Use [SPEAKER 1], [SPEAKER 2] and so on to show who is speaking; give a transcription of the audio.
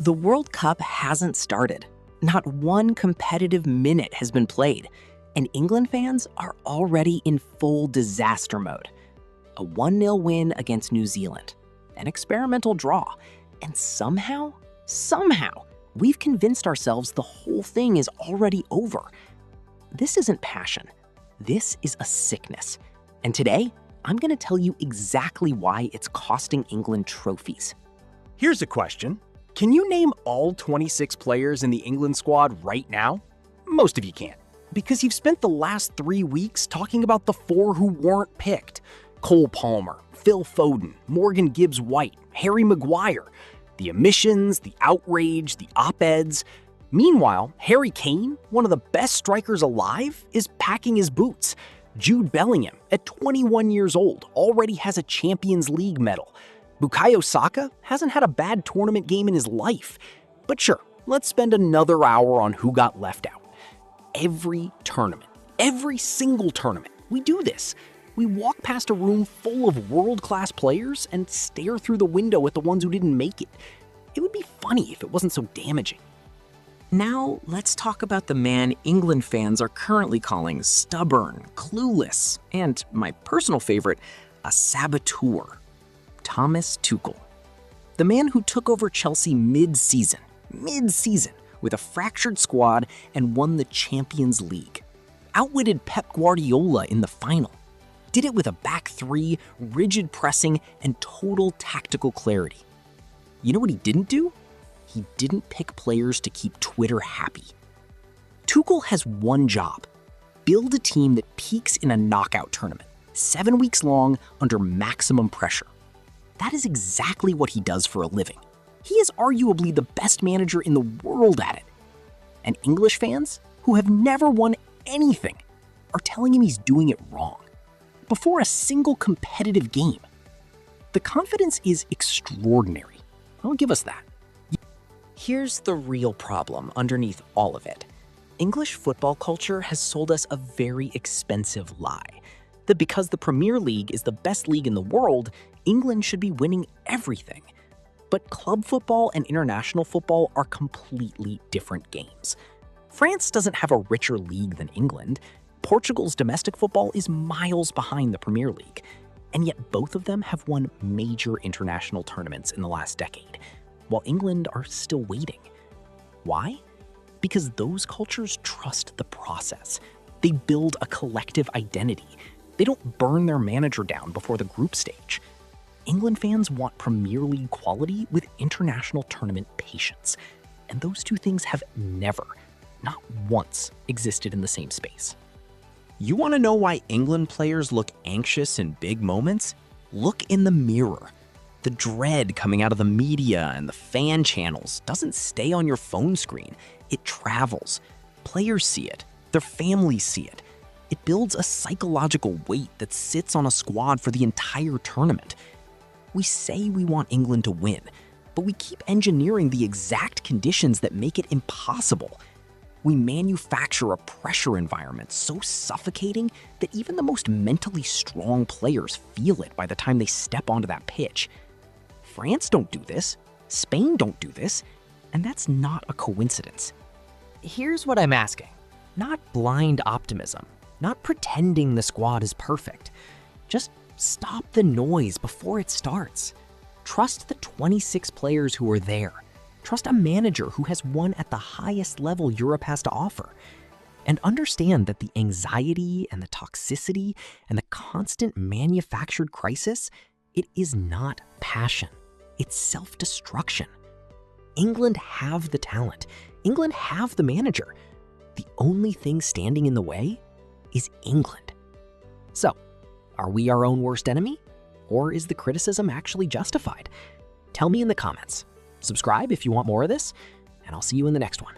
[SPEAKER 1] The World Cup hasn't started. Not one competitive minute has been played, and England fans are already in full disaster mode. A 1-0 win against New Zealand, an experimental draw, and somehow, we've convinced ourselves the whole thing is already over. This isn't passion. This is a sickness. And today, I'm going to tell you exactly why it's costing England trophies.
[SPEAKER 2] Here's a question. Can you name all 26 players in the England squad right now? Most of you can't, because you've spent the last 3 weeks talking about the 4 who weren't picked. Cole Palmer, Phil Foden, Morgan Gibbs-White, Harry Maguire. The omissions, the outrage, the op-eds. Meanwhile, Harry Kane, one of the best strikers alive, is packing his boots. Jude Bellingham, at 21 years old, already has a Champions League medal. Bukayo Saka hasn't had a bad tournament game in his life. But sure, let's spend another hour on who got left out. Every tournament, every single tournament, we do this. We walk past a room full of world-class players and stare through the window at the ones who didn't make it. It would be funny if it wasn't so damaging.
[SPEAKER 1] Now, let's talk about the man England fans are currently calling stubborn, clueless, and, my personal favorite, a saboteur. Thomas Tuchel. The man who took over Chelsea mid-season, with a fractured squad and won the Champions League. Outwitted Pep Guardiola in the final. Did it with a back three, rigid pressing, and total tactical clarity. You know what he didn't do? He didn't pick players to keep Twitter happy. Tuchel has one job: build a team that peaks in a knockout tournament, 7 weeks long under maximum pressure. That is exactly what he does for a living. He is arguably the best manager in the world at it. And English fans, who have never won anything, are telling him he's doing it wrong. Before a single competitive game. The confidence is extraordinary. I'll give us that. Here's the real problem underneath all of it. English football culture has sold us a very expensive lie. That because the Premier League is the best league in the world, England should be winning everything. But club football and international football are completely different games. France doesn't have a richer league than England. Portugal's domestic football is miles behind the Premier League. And yet both of them have won major international tournaments in the last decade, while England are still waiting. Why? Because those cultures trust the process. They build a collective identity. They don't burn their manager down before the group stage. England fans want Premier League quality with international tournament patience. And those two things have never, not once, existed in the same space.
[SPEAKER 3] You want to know why England players look anxious in big moments? Look in the mirror. The dread coming out of the media and the fan channels doesn't stay on your phone screen. It travels. Players see it. Their families see it. It builds a psychological weight that sits on a squad for the entire tournament. We say we want England to win, but we keep engineering the exact conditions that make it impossible. We manufacture a pressure environment so suffocating that even the most mentally strong players feel it by the time they step onto that pitch. France don't do this, Spain don't do this, and that's not a coincidence.
[SPEAKER 1] Here's what I'm asking. Not blind optimism, not pretending the squad is perfect. Just stop the noise before it starts. Trust the 26 players who are there. Trust a manager who has won at the highest level Europe has to offer. And understand that the anxiety and the toxicity and the constant manufactured crisis, it is not passion. It's self-destruction. England have the talent. England have the manager. The only thing standing in the way is England. So, are we our own worst enemy? Or is the criticism actually justified? Tell me in the comments. Subscribe if you want more of this, and I'll see you in the next one.